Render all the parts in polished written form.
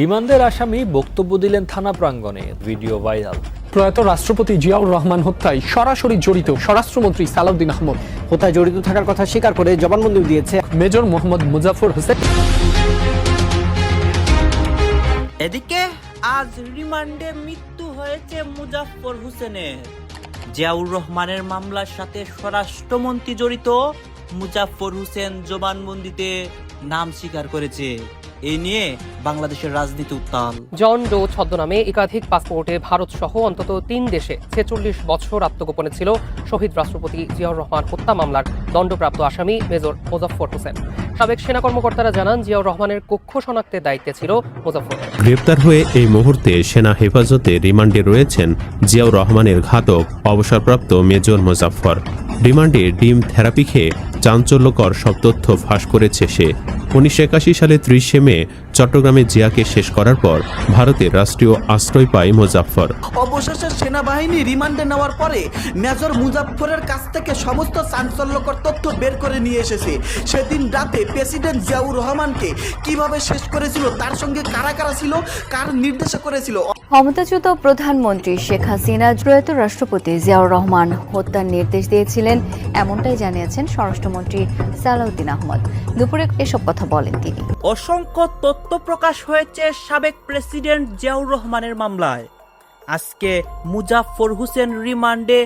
রিমান্ডের আসামি বক্তব্য দিলেন থানা প্রাঙ্গণে, ভিডিও ভাইরাল। প্রয়াত রাষ্ট্রপতি জিয়াউর রহমান হত্যায় সরাসরি জড়িত স্বরাষ্ট্রমন্ত্রী সালাউদ্দিন আহমদ। হত্যায় জড়িত থাকার কথা স্বীকার করে জবানবন্দি দিয়েছে মেজর মোহাম্মদ মুজাফর হোসেন। এদিকে আজ রিমান্ডে মৃত্যু হয়েছে মুজাফফর হোসেনের। জিয়াউর রহমানের মামলার সাথে স্বরাষ্ট্রমন্ত্রী জড়িত মুজাফফর হোসেন জবানবন্দিতে নাম স্বীকার করেছে। এই নিয়ে বাংলাদেশের রাজনীতি উত্তাল। জন ডো ছদ্মনামে একাধিক পাসপোর্টে ভারত সহ অন্তত ৩ দেশে ৪৬ বছর আত্মগোপনে ছিল শহীদ রাষ্ট্রপতি জিয়াউর রহমান হত্যা মামলার দণ্ডপ্রাপ্ত আসামি মেজর মুজাফফর হোসেন। সাবেক সেনা কর্মকর্তারা জানান, জিয়াউর রহমানের কক্ষ শনাক্তের দায়িত্বে ছিল মুজাফফর। গ্রেপ্তার হয়ে এই মুহূর্তে সেনা হেফাজতে রিমান্ডে রয়েছেন জিয়াউর রহমানের ঘাতক অবসরপ্রাপ্ত মেজর মুজাফফর। রিমান্ডে ডিম থেরাপি খেয়ে চাঞ্চল্যকর সব তথ্য ফাঁস করেছে সে। 1981 সালে 30 মে চট্টগ্রামে জিয়াকে শেষ করার পর ভারতের রাষ্ট্রীয় আশ্রয় পায় মুজাফফর। অবশেষে সেনাবাহিনী রিমান্ডে নেওয়ার পরে মেজর মুজাফফরের কাছ থেকে সমস্ত চাঞ্চল্যকর তথ্য বের করে নিয়ে এসেছে। সেদিন রাতে প্রেসিডেন্ট জিয়াউর রহমানকে কিভাবে শেষ করেছিল, তার সঙ্গে কারা কারা ছিল, কার নির্দেশে করেছিল। ক্ষমতাচ্যুত প্রধানমন্ত্রী শেখ হাসিনা প্রয়াত রাষ্ট্রপতি জিয়াউর রহমান হত্যার নির্দেশ দিয়েছিলেন, এমনটাই জানিয়েছেন স্বরাষ্ট্রমন্ত্রী সালাউদ্দিন আহমদ। দুপুরে এসব কথা বলেন তিনি। অসংখ্য তথ্য প্রকাশ হয়েছে সাবেক প্রেসিডেন্ট জিয়াউর রহমানের মামলায়। আজকে মুজাফফর হোসেন রিমান্ডে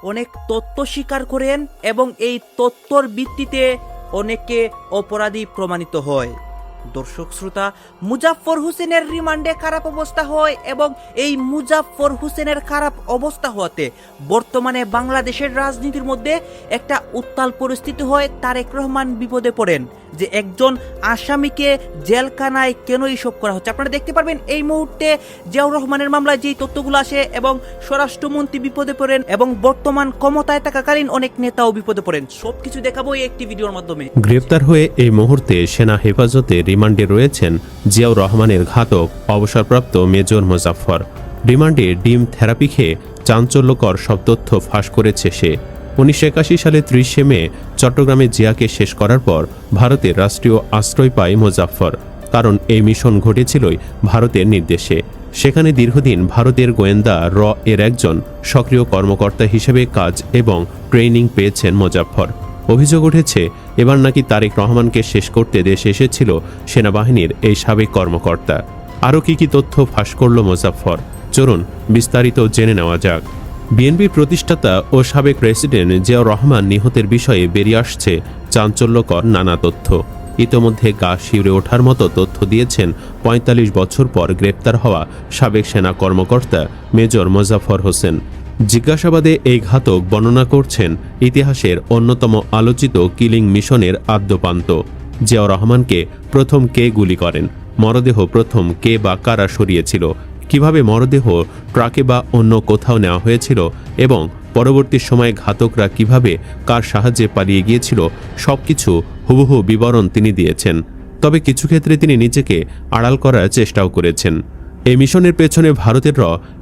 অনেক তথ্য স্বীকার করেন এবং এই তথ্যর ভিত্তিতে অনেকে অপরাধী প্রমাণিত হয়। দর্শক শ্রোতা, মুজাফফর হোসেনের রিমান্ডে খারাপ অবস্থা হয় এবং এই মুজাফফর হোসেনের খারাপ অবস্থা হওয়াতে বর্তমানে বাংলাদেশের রাজনীতির মধ্যে একটা উত্তাল পরিস্থিতি হয়। তারেক রহমান বিপদে পড়েন যে একজন আসামিকে জেলখানায় কেন এইসব করা হচ্ছে। আপনারা দেখতে পারবেন এই মুহূর্তে জিয়াউর রহমানের মামলায় যেই তথ্যগুলো আসে এবং স্বরাষ্ট্রমন্ত্রী বিপদে পড়েন এবং বর্তমান ক্ষমতায় থাকাকালীন অনেক নেতাও বিপদে পড়েন। সবকিছু দেখাবো এই একটি ভিডিওর মাধ্যমে। গ্রেপ্তার হয়ে এই মুহূর্তে সেনা হেফাজতে রিমান্ডে রয়েছেন জিয়াউর রহমানের ঘাতক অবসরপ্রাপ্ত মেজর মুজাফফর। রিমান্ডে ডিম থেরাপি খেয়ে চাঞ্চল্যকর সব তথ্য ফাঁস করেছে সে। 1981 সালে 30 মে চট্টগ্রামে জিয়াকে শেষ করার পর ভারতের রাষ্ট্রীয় আশ্রয় পায় মুজাফফর। কারণ এই মিশন ঘটেছিলই ভারতের নির্দেশে। সেখানে দীর্ঘদিন ভারতের গোয়েন্দা এর একজন সক্রিয় কর্মকর্তা হিসেবে কাজ এবং ট্রেনিং পেয়েছেন মুজাফফর। অভিযোগ উঠেছে এবার নাকি তারেক রহমানকে শেষ করতে দেশে এসেছিল সেনাবাহিনীর এই সাবেক কর্মকর্তা। আরও কি তথ্য ফাঁস করল মুজাফফর, চলুন বিস্তারিত জেনে নেওয়া যাক। বিএনপির প্রতিষ্ঠাতা ও সাবেক প্রেসিডেন্ট জিয়াউর রহমান নিহতের বিষয়ে বেরিয়ে আসছে চাঞ্চল্যকর নানা তথ্য। ইতোমধ্যে গা শিউরে ওঠার মতো তথ্য দিয়েছেন ৪৫ বছর পর গ্রেপ্তার হওয়া সাবেক সেনা কর্মকর্তা মেজর মুজাফফর হোসেন। জিজ্ঞাসাবাদে এই ঘাতক বর্ণনা করছেন ইতিহাসের অন্যতম আলোচিত কিলিং মিশনের আদ্যপান্ত। জিয়াউর রহমানকে প্রথম কে গুলি করেন, মরদেহ প্রথম কে বা কারা সরিয়েছিল, কিভাবে মরদেহ ট্রাকে বা অন্য কোথাও নেওয়া হয়েছিল এবং পরবর্তী সময়ে ঘাতকরা কিভাবে কার সাহায্যে পালিয়ে গিয়েছিল, সবকিছু হুবহু বিবরণ তিনি দিয়েছেন। তবে কিছু ক্ষেত্রে তিনি নিজেকে আড়াল করার চেষ্টাও করেছেন। এই মিশনের পেছনে ভারতের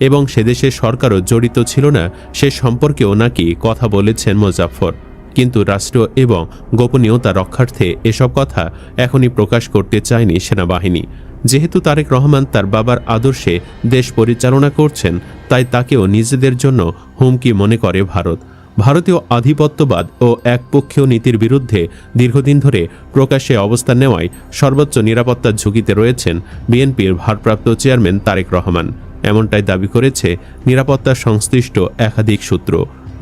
এবং সেদেশের সরকারও জড়িত ছিল না সে সম্পর্কেও নাকি কথা বলেছেন মুজাফফর। কিন্তু রাষ্ট্র এবং গোপনীয়তা রক্ষার্থে এসব কথা এখনই প্রকাশ করতে চায়নি সেনাবাহিনী। যেহেতু তারেক রহমান তার বাবার আদর্শে দেশ পরিচালনা করছেন, তাই তাকেও নিজেদের জন্য হুমকি মনে করে ভারত। ভারতীয় আধিপত্যবাদ ও একপক্ষীয় নীতির বিরুদ্ধে দীর্ঘদিন ধরে প্রকাশ্যে অবস্থান নেওয়ায় সর্বোচ্চ নিরাপত্তার ঝুঁকিতে রয়েছেন বিএনপির ভারপ্রাপ্ত চেয়ারম্যান তারেক রহমান। এমনটাই দাবি করেছে নিরাপত্তা সংশ্লিষ্ট একাধিক সূত্র।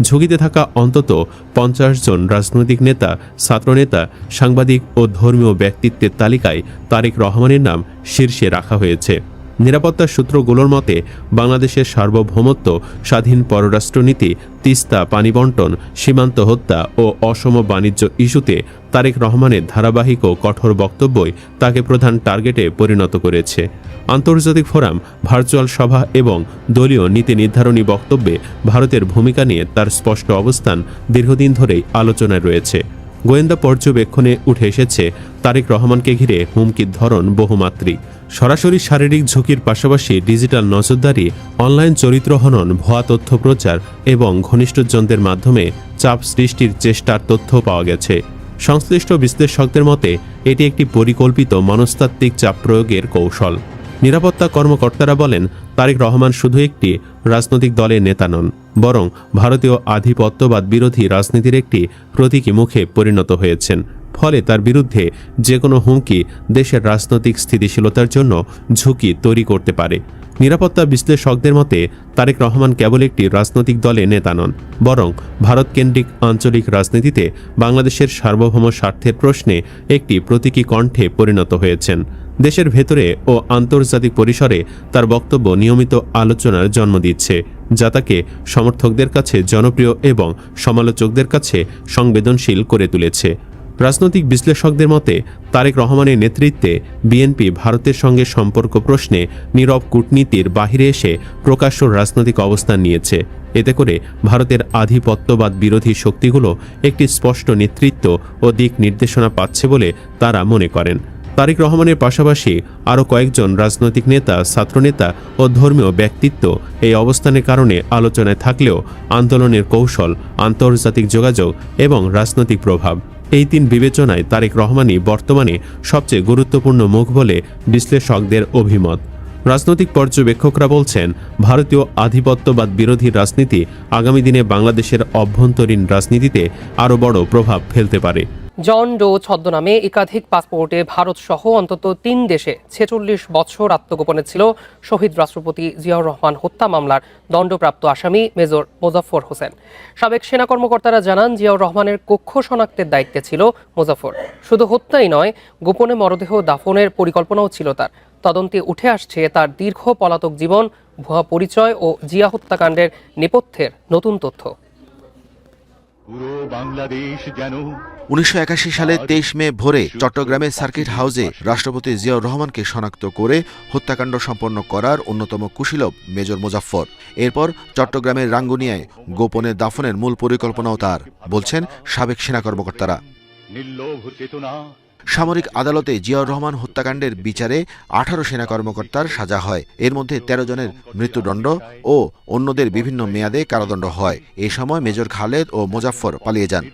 ঝুঁকিতে থাকা অন্তত ৫০ জন রাজনৈতিক নেতা, ছাত্রনেতা, সাংবাদিক ও ধর্মীয় ব্যক্তিত্বের তালিকায় তারেক রহমানের নাম শীর্ষে রাখা হয়েছে। নিরাপত্তা সূত্রগুলোর মতে বাংলাদেশের সার্বভৌমত্ব, স্বাধীন পররাষ্ট্রনীতি, তিস্তা পানি বণ্টন, সীমান্ত হত্যা ও অসম বাণিজ্য ইস্যুতে তারেক রহমানের ধারাবাহিক ও কঠোর বক্তব্যই তাকে প্রধান টার্গেটে পরিণত করেছে। আন্তর্জাতিক ফোরাম, ভার্চুয়াল সভা এবং দলীয় নীতি নির্ধারণী বক্তব্যে ভারতের ভূমিকা নিয়ে তার স্পষ্ট অবস্থান দীর্ঘদিন ধরেই আলোচনায় রয়েছে। গোয়েন্দা পর্যবেক্ষণে উঠে এসেছে তারেক রহমানকে ঘিরে হুমকির ধরন বহুমাত্রিক। সরাসরি শারীরিক ঝুঁকির পাশাপাশি ডিজিটাল নজরদারি, অনলাইন চরিত্র হনন, ভুয়া তথ্য প্রচার এবং ঘনিষ্ঠজনদের মাধ্যমে চাপ সৃষ্টির চেষ্টার তথ্য পাওয়া গেছে। সংশ্লিষ্ট বিশ্লেষকদের মতে এটি একটি পরিকল্পিত মনস্তাত্ত্বিক চাপ প্রয়োগের কৌশল। নিরাপত্তা কর্মকর্তারা বলেন, তারেক রহমান শুধু একটি রাজনৈতিক দলের নেতা নন, বরং ভারতীয় আধিপত্যবাদ বিরোধী রাজনীতির একটি প্রতীকী মুখে পরিণত হয়েছেন। ফলে তার বিরুদ্ধে যে কোনো হুমকি দেশের রাজনৈতিক স্থিতিশীলতার জন্য ঝুঁকি তৈরি করতে পারে। নিরাপত্তা বিশ্লেষকদের মতে তারেক রহমান কেবল একটি রাজনৈতিক দলে নেতা নন, বরং ভারতকেন্দ্রিক আঞ্চলিক রাজনীতিতে বাংলাদেশের সার্বভৌম স্বার্থের প্রশ্নে একটি প্রতীকী কণ্ঠে পরিণত হয়েছেন। দেশের ভেতরে ও আন্তর্জাতিক পরিসরে তার বক্তব্য নিয়মিত আলোচনার জন্ম দিচ্ছে, যা তাকে সমর্থকদের কাছে জনপ্রিয় এবং সমালোচকদের কাছে সংবেদনশীল করে তুলেছে। রাজনৈতিক বিশ্লেষকদের মতে তারেক রহমানের নেতৃত্বে বিএনপি ভারতের সঙ্গে সম্পর্ক প্রশ্নে নীরব কূটনীতির বাহিরে এসে প্রকাশ্য রাজনৈতিক অবস্থান নিয়েছে। এতে করে ভারতের আধিপত্যবাদ বিরোধী শক্তিগুলো একটি স্পষ্ট নেতৃত্ব ও দিক নির্দেশনা পাচ্ছে বলে তারা মনে করেন। তারেক রহমানের পাশাপাশি আরও কয়েকজন রাজনৈতিক নেতা, ছাত্রনেতা ও ধর্মীয় ব্যক্তিত্ব এই অবস্থানের কারণে আলোচনায় থাকলেও আন্দোলনের কৌশল, আন্তর্জাতিক যোগাযোগ এবং রাজনৈতিক প্রভাব, এই তিন বিবেচনায় তারেক রহমানই বর্তমানে সবচেয়ে গুরুত্বপূর্ণ মুখ বলে বিশ্লেষকদের অভিমত। রাজনৈতিক পর্যবেক্ষকরা বলছেন, ভারতীয় আধিপত্যবাদ বিরোধী রাজনীতি আগামী দিনে বাংলাদেশের অভ্যন্তরীণ রাজনীতিতে আরও বড় প্রভাব ফেলতে পারে। জন ডো ছদ্মনামে একাধিক পাসপোর্টে ভারত সহ অন্তত 3 দেশে 46 বছর আত্মগোপনে ছিল শহীদ রাষ্ট্রপতি জিয়াউর রহমান হত্যা মামলার দণ্ডপ্রাপ্ত আসামি মেজর মোজাফফর হোসেন। সাবেক সেনা কর্মকর্তারা জানান, জিয়াউর রহমানের কক্ষ শনাক্তের দায়িত্বে ছিল মোজাফফর। শুধু হত্যাই নয়, গোপনে মরদেহ দাফনের পরিকল্পনাও ছিল তার। তদন্তে উঠে আসছে তার দীর্ঘ পলাতক জীবন, ভুয়া পরিচয় ও জিয়া হত্যাকাণ্ডের নেপথ্যের নতুন তথ্য। 1981 সালে 23 মে ভোরে চট্টগ্রামের সার্কিট হাউসে রাষ্ট্রপতি জিয়াউর রহমানকে শনাক্ত করে হত্যাকাণ্ড সম্পন্ন করার অন্যতম কুশীলব মেজর মোজাফফর। এরপর চট্টগ্রামের রাঙ্গুনিয়ায় গোপনে দাফনের মূল পরিকল্পনাও তার, বলছেন সাবেক সেনা কর্মকর্তারা। সামরিক আদালতে জিয়াউর রহমান হত্যাকাণ্ডের বিচারে 18 সেনা কর্মকর্তার সাজা হয়। এর মধ্যে 13 জনের মৃত্যুদণ্ড ও অন্যদের বিভিন্ন মেয়াদে কারাদণ্ড হয়। এ সময় মেজর খালেদ ও মোজাফফর পালিয়ে যান।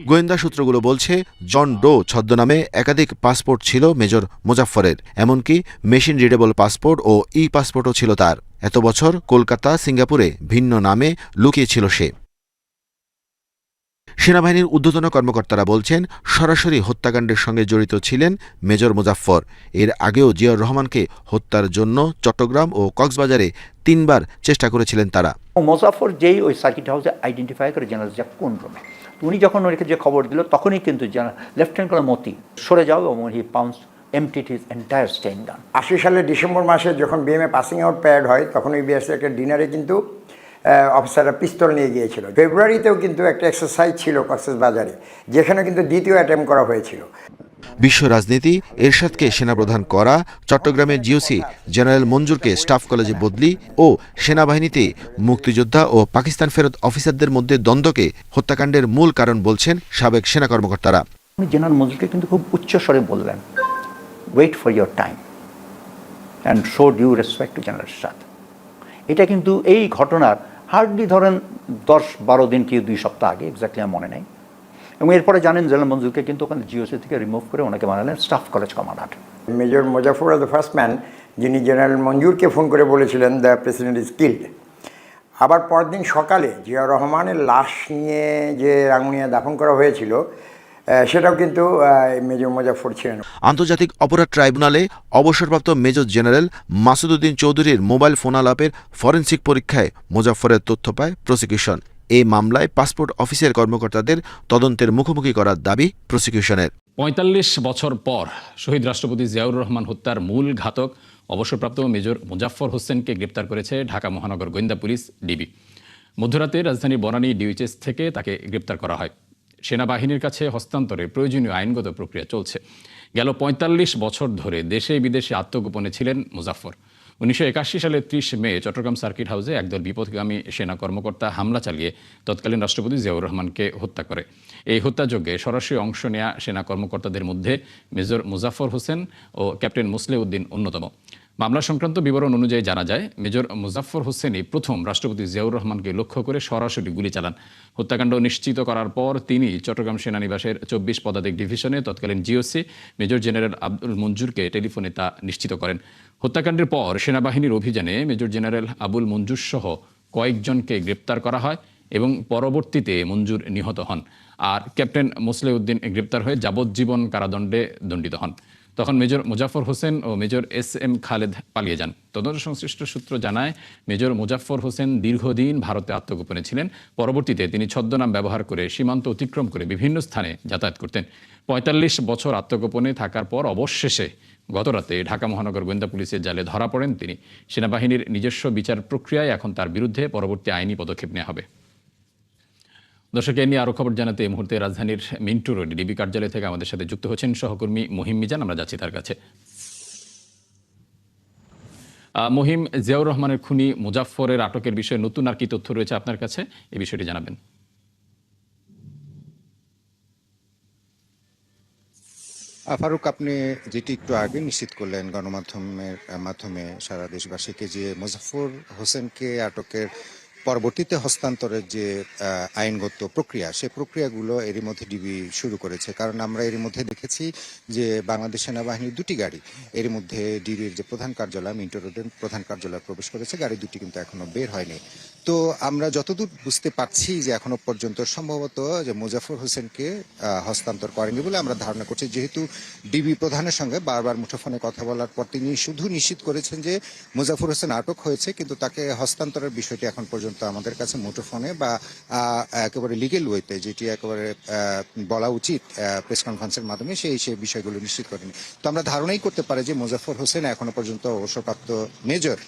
গোয়েন্দা সূত্রগুলো বলছে, জন ডো ছদ্মনামে একাধিক পাসপোর্ট ছিল মেজর মোজাফফরের, এমনকি মেশিন রিডেবল পাসপোর্ট ও ই পাসপোর্টও ছিল তার। এত বছর কলকাতা, সিঙ্গাপুরে ভিন্ন নামে লুকিয়ে ছিল সে। সেনাবাহিনীর ঊর্ধ্বতন কর্মকর্তারা বলছেন, সরাসরি হত্যাকাণ্ডের সঙ্গে জড়িত ছিলেন মেজর মোজাফফর। এর আগেও জিয়াউর রহমানকে হত্যার জন্য চট্টগ্রাম ও কক্সবাজারে 3 বার চেষ্টা করেছিলেন তারা। মোজাফফর যেই ওই সার্কিট হাউসে আইডেন্টিফাই করে জেনারেল যা কোন রুমে, উনি যখন ওনাকে যে খবর দিল তখনই কিন্তু লেফটেন্যান্ট কর্নেল মতি সরে যাও এবং he pounce emptied his entire Sten gun. 80 সালের ডিসেম্বর মাসে যখন বিএমএ পাসিং আউট প্যারেড হয়, তখন ওই বিএসএফ একটা ডিনারে কিন্তু অফিসাররা পিস্তল নিয়ে গিয়েছিল। ফেব্রুয়ারিতেও কিন্তু একটা এক্সারসাইজ ছিল কক্সবাজারে, যেখানে কিন্তু দ্বিতীয় অ্যাটেম্প করা হয়েছিল। বিশ্ব রাজনীতি, এরশাদকে সেনাপ্রধান করা, চট্টগ্রামের জিওসি জেনারেল মঞ্জুরকে স্টাফ কলেজে বদলি ও সেনাবাহিনীতে মুক্তিযোদ্ধা ও পাকিস্তান ফেরত অফিসারদের মধ্যে দ্বন্দ্বকে হত্যাকাণ্ডের মূল কারণ বলছেন সাবেক সেনা কর্মকর্তারা। জেনারেল মঞ্জুরকে কিন্তু খুব উচ্চ স্বরে বললেন, wait for your time and show due respect to general Ershad. এটা কিন্তু এই ঘটনার হার্ডলি ধরেন 10-12 দিন কি 2 সপ্তাহ আগে, এক্স্যাক্টলি আমার মনে নেই। এবং এরপরে জানেন জেনারেল মঞ্জুরকে কিন্তু ওখানে জিওসি থেকে রিমুভ করে ওনাকে বানালেন staff college commander. Major Mozaffar the first man যিনি জেনারেল মঞ্জুরকে ফোন করে বলেছিলেন দ্য প্রেসিডেন্ট ইজ কিল্ড। আবার পরের দিন সকালে জিয়াউর রহমানের লাশ নিয়ে যে রাঙ্গুনিয়া দাফন করা হয়েছিল, সেটাও কিন্তু মেজর মোজাফফর ছিলেন। আন্তর্জাতিক অপরাধ ট্রাইব্যুনালে অবসরপ্রাপ্ত মেজর জেনারেল মাসুদউদ্দিন চৌধুরীর মোবাইল ফোন আলাপের ফরেনসিক পরীক্ষায় মোজাফফরের তথ্য পায় প্রসিকিউশন। এই মামলায় পাসপোর্ট অফিসের কর্মকর্তাদের তদন্তের মুখোমুখি করার দাবি প্রসিকিউশনের। 45 বছর পর শহীদ রাষ্ট্রপতি জিয়াউর রহমান হত্যার মূল ঘাতক অবসরপ্রাপ্ত মেজর মোজাফফর হোসেনকে গ্রেপ্তার করেছে ঢাকা মহানগর গোয়েন্দা পুলিশ ডিবি। মধ্যরাতে রাজধানীর বনানী ডিউএইচএস থেকে তাকে গ্রেপ্তার করা হয়। সেনাবাহিনীর কাছে হস্তান্তরে প্রয়োজনীয় আইনগত প্রক্রিয়া চলছে। গেল 45 বছর ধরে দেশে বিদেশে আত্মগোপনে ছিলেন মোজাফফর। 1981 সালের 30 মে চট্টগ্রাম সার্কিট হাউসে একদল বিপথগামী সেনা কর্মকর্তা হামলা চালিয়ে তৎকালীন রাষ্ট্রপতি জিয়াউর রহমানকে হত্যা করে। এই হত্যাযজ্ঞে সরাসরি অংশ নেয়া সেনা কর্মকর্তাদের মধ্যে মেজর মোজাফফর হোসেন ও ক্যাপ্টেন মুসলেউদ্দিন অন্যতম। মামলা সংক্রান্ত বিবরণ অনুযায়ী জানা যায়, মেজর মুজাফফর হোসেনই প্রথম রাষ্ট্রপতি জিয়াউর রহমানকে লক্ষ্য করে সরাসরি গুলি চালান। হত্যাকাণ্ড নিশ্চিত করার পর তিনি চট্টগ্রাম সেনানিবাসের 24 পদাতিক ডিভিশনে তৎকালীন জিওসি মেজর জেনারেল আবুল মঞ্জুরকে টেলিফোনে তা নিশ্চিত করেন। হত্যাকাণ্ডের পর সেনাবাহিনীর অভিযানে মেজর জেনারেল আবুল মঞ্জুর সহ কয়েকজনকে গ্রেপ্তার করা হয় এবং পরবর্তীতে মঞ্জুর নিহত হন। আর ক্যাপ্টেন মোসলেউদ্দিন গ্রেপ্তার হয়ে যাবজ্জীবন কারাদণ্ডে দণ্ডিত হন। তখন মেজর মুজাফফর হোসেন ও মেজর SM খালেদ পালিয়ে যান। তদন্ত সংশ্লিষ্ট সূত্র জানায়, মেজর মুজাফফর হোসেন দীর্ঘদিন ভারতে আত্মগোপনে ছিলেন। পরবর্তীতে তিনি ছদ্মনাম ব্যবহার করে সীমান্ত অতিক্রম করে বিভিন্ন স্থানে যাতায়াত করতেন। ৪৫ বছর আত্মগোপনে থাকার পর অবশেষে গতরাতে ঢাকা মহানগর গোয়েন্দা পুলিশের জালে ধরা পড়েন তিনি। সেনাবাহিনীর নিজস্ব বিচার প্রক্রিয়ায় এখন তার বিরুদ্ধে পরবর্তী আইনি পদক্ষেপ নেওয়া হবে। দর্শক, এ নিয়ে আরও খবর জানাতে এই মুহূর্তে রাজধানীর মিন্টু রোড ডিবি কার্যালয় থেকে আমাদের সাথে যুক্ত হচ্ছেন সহকর্মী মহিম মিজান। আমরা যাচ্ছি তার কাছে। মহিম, জিয়াউর রহমানের খুনি মুজাফফরের আটকের বিষয়ে নতুন আর কি তথ্য রয়েছে আপনার কাছে, এই বিষয়টি জানাবেন। ফারুক, আপনি যেটি একটু আগে নিশ্চিত করলেন গণমাধ্যমের মাধ্যমে সারা দেশবাসীকে, যে মুজাফফর হোসেনকে আটকের পরবর্তীতে হস্তান্তরের যে আইনগত প্রক্রিয়া, সেই প্রক্রিয়াগুলো এরই মধ্যে ডিবি শুরু করেছে। কারণ আমরা এরই মধ্যে দেখেছি যে বাংলাদেশ সেনাবাহিনীর 2টি গাড়ি এর মধ্যে ডিবির যে প্রধান কার্যালয় মিন্টো রোডের প্রধান কার্যালয় প্রবেশ করেছে। গাড়ি দুটি কিন্তু এখনো বের হয়নি। তো আমরা যতদূর বুঝতে পারছি যে এখনো পর্যন্ত সম্ভবত যে মুজাফফর হোসেনকে হস্তান্তর করেনি বলে আমরা ধারণা করছি, যেহেতু ডিবি প্রধানের সঙ্গে বারবার মুঠোফোনে কথা বলার পর তিনি শুধু নিশ্চিত করেছেন যে মুজাফফর হোসেন আটক হয়েছে, কিন্তু তাকে হস্তান্তরের বিষয়টি এখন পর্যন্ত আমাদের কাছে মুঠোফোনে বা একেবারে লিগেল ওয়েতে, যেটি একেবারে বলা উচিত প্রেস কনফারেন্সের মাধ্যমে, সেই বিষয়গুলো নিশ্চিত করেনি। তো আমরা ধারণাই করতে পারি যে মুজাফফর হোসেন এখনো পর্যন্ত অবসরপ্রাপ্ত মেজর,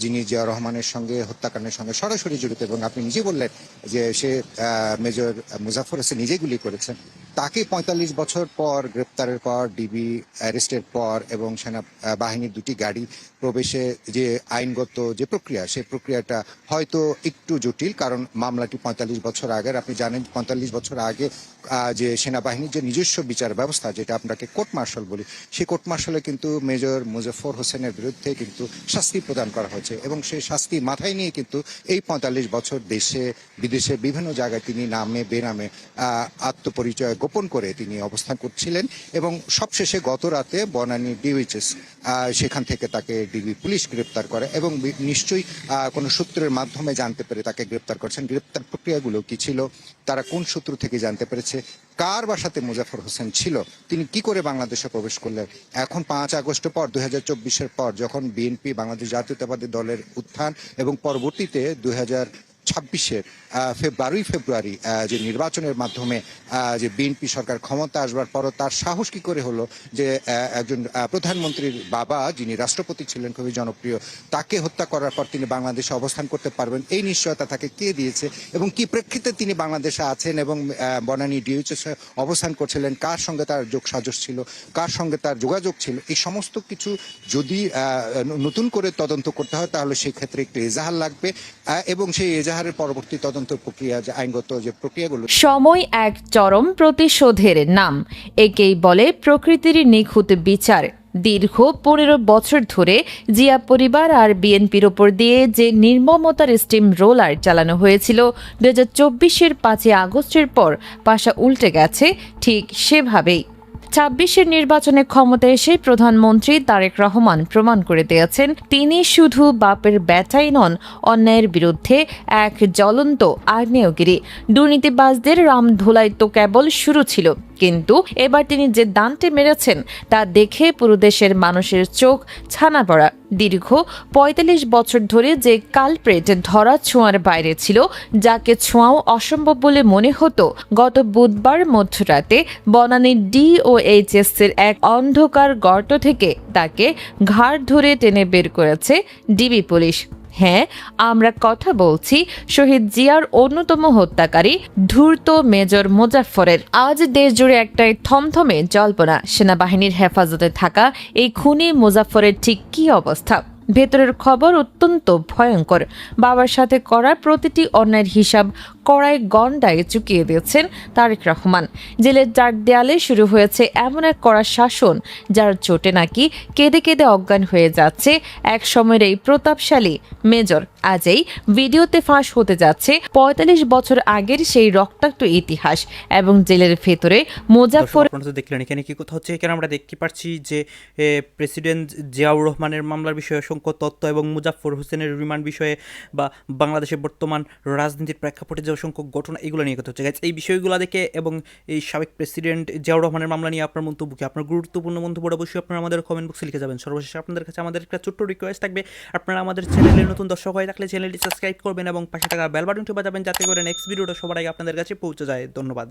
যিনি জিয়াউর রহমানের সঙ্গে হত্যাকাণ্ডের সঙ্গে সরাসরি জড়িত, এবং আপনি নিজে বললেন যে সে মেজর মুজাফফর হোসেন নিজে গুলি করেছেন, তাকে ৪৫ বছর পর গ্রেপ্তারের পর, ডিবি অ্যারেস্টের পর এবং সেনাবাহিনীর 2টি গাড়ি প্রবেশে যে আইনগত যে প্রক্রিয়া, সেই প্রক্রিয়াটা হয়তো একটু জটিল। কারণ মামলাটি ৪৫ বছর আগের। আপনি জানেন ৪৫ বছর আগে যে সেনাবাহিনীর যে নিজস্ব বিচার ব্যবস্থা, যেটা আপনাকে কোর্ট মার্শাল বলি, সেই কোর্ট মার্শালে কিন্তু মেজর মুজাফফর হোসেনের বিরুদ্ধে কিন্তু শাস্তি প্রদান করা হয়েছে, এবং সেই শাস্তি মাথায় নিয়ে কিন্তু এই ৪৫ বছর দেশে বিদেশে বিভিন্ন জায়গায় তিনি নামে বেনামে আত্মপরিচয় গোপন করে তিনি অবস্থান করছিলেন। এবং সবশেষে গত রাতে বনানী DOHS সেখান থেকে তাকে ডিবি পুলিশ গ্রেপ্তার করে, এবং নিশ্চয়ই কোনো সূত্রের মাধ্যমে জানতে পেরে তাকে গ্রেপ্তার করছেন। গ্রেপ্তার প্রক্রিয়াগুলো কি ছিল, তারা কোন সূত্র থেকে জানতে পেরেছে, কার বাসাতে মুজাফফর হোসেন ছিল, তিনি কি করে বাংলাদেশে প্রবেশ করলেন। এখন 5 আগস্টের পর 2024-এর পর যখন বিএনপি বাংলাদেশ জাতীয়তাবাদী দলের উত্থান এবং পরবর্তীতে 2026-এর 12 ফেব্রুয়ারি যে নির্বাচনের মাধ্যমে যে বিএনপি সরকার ক্ষমতা আসবার পরও তার সাহস কি করে হলো যে একজন প্রধানমন্ত্রীর বাবা, যিনি রাষ্ট্রপতি ছিলেন খুবই জনপ্রিয়, তাকে হত্যা করার পর তিনি বাংলাদেশে অবস্থান করতে পারবেন, এই নিশ্চয়তা তাকে কে দিয়েছে, এবং কি প্রেক্ষিতে তিনি বাংলাদেশে আছেন এবং বনানী DOHS অবস্থান করছিলেন, কার সঙ্গে তার যোগসাজশ ছিল, কার সঙ্গে তার যোগাযোগ ছিল, এই সমস্ত কিছু যদি নতুন করে তদন্ত করতে হয় তাহলে সেই ক্ষেত্রে একটু এজাহার লাগবে, এবং সেই এজাহারের পরবর্তী তদন্ত প্রক্রিয়া, যে আইনগত যে প্রক্রিয়াগুলো। সময় এক চরম প্রতিশোধের নাম, একেই বলে প্রকৃতির নিখুঁত বিচার। দীর্ঘ 15 বছর ধরে জিয়া পরিবার আর বিএনপির ওপর দিয়ে যে নির্মমতার স্টিম রোলার চালানো হয়েছিল, 2024-এর 5 আগস্টের পর পাশা উল্টে গেছে ঠিক সেভাবেই। 26-এর নির্বাচনে ক্ষমতায় এসে প্রধানমন্ত্রী তারেক রহমান প্রমাণ করে দিয়েছেন তিনি শুধু বাপের বেটাই নন, অন্যায়ের বিরুদ্ধে এক জ্বলন্ত আগ্নেয়গিরি। দুর্নীতিবাজদের রামধুলাই তো কেবল শুরু ছিল, কিন্তু এবার তিনি যে দানটি মেরেছেন তা দেখে পুরো দেশের মানুষের চোখ ছানা পড়া। দীর্ঘ ৪৫ বছর ধরে যে কালপ্রেট ধরা ছোঁয়ার বাইরে ছিল, যাকে ছোঁয়াও অসম্ভব বলে মনে হতো, গত বুধবার মধ্যরাতে বনানী DOHS-এর এক অন্ধকার গর্ত থেকে তাকে ঘাড় ধরে টেনে বের করেছে ডিবি পুলিশ। হ্যাঁ, আমরা কথা বলছি শহীদ জিয়ার অন্যতম হত্যাকারী ধূর্ত মেজর মুজাফফরের। আজ দেশ জুড়ে একটাই থমথমে জল্পনা, সেনাবাহিনীর হেফাজতে থাকা এই খুনি মুজাফফরের ঠিক কী অবস্থা। ভেতরের খবর অত্যন্ত ভয়ঙ্কর। বাবার সাথে করা প্রতিটি অন্যায়ের হিসাব কড়াই গন্ডায় চুকিয়ে দিয়েছেন তারেক রহমান। জেলের চার দেয়ালে শুরু হয়েছে এমন এক কড়া শাসন, যার চোটে নাকি কেঁদে কেঁদে অজ্ঞান হয়ে যাচ্ছে এক সময়ের এই প্রতাপশালী মেজর। আজই ভিডিওতে ফাঁস হতে যাচ্ছে ৪৫ বছর আগের সেই রক্তাক্ত ইতিহাস এবং জেলের ভেতরে মুজাফফর। আপনারা তো দেখলেন এখানে কি কথা হচ্ছে। এখানে আমরা দেখতে পাচ্ছি যে প্রেসিডেন্ট জিয়াউর রহমানের মামলার বিষয়ে অসংখ্য তথ্য এবং মুজাফফর হোসেনের রিমান্ড বিষয়ে বা বাংলাদেশের বর্তমান রাজনীতির প্রেক্ষাপটে যে অসংখ্য ঘটনা, এগুলো নিয়ে কথা হচ্ছে। গাইজ, এই বিষয়গুলো দেখে এবং এই সাবেক প্রেসিডেন্ট জিয়াউর রহমানের মামলা নিয়ে আপনার মন্তব্য কি? আপনার গুরুত্বপূর্ণ মন্তব্য অবশ্যই আপনারা আমাদের কমেন্ট বক্সে লিখে যাবেন। সর্বশেষ আপনাদের কাছে আমাদের একটা ছোট্ট রিকোয়েস্ট থাকবে, আপনারা আমাদের চ্যানেলের নতুন দর্শক হয়ে থাকলে চ্যানেলটি সাবস্ক্রাইব করবেন এবং পাশে থাকা বেল বাটনটি বাজাবেন, যাতে করে নেক্সট ভিডিওটা সবার আগে আপনাদের কাছে পৌঁছে যায়। ধন্যবাদ।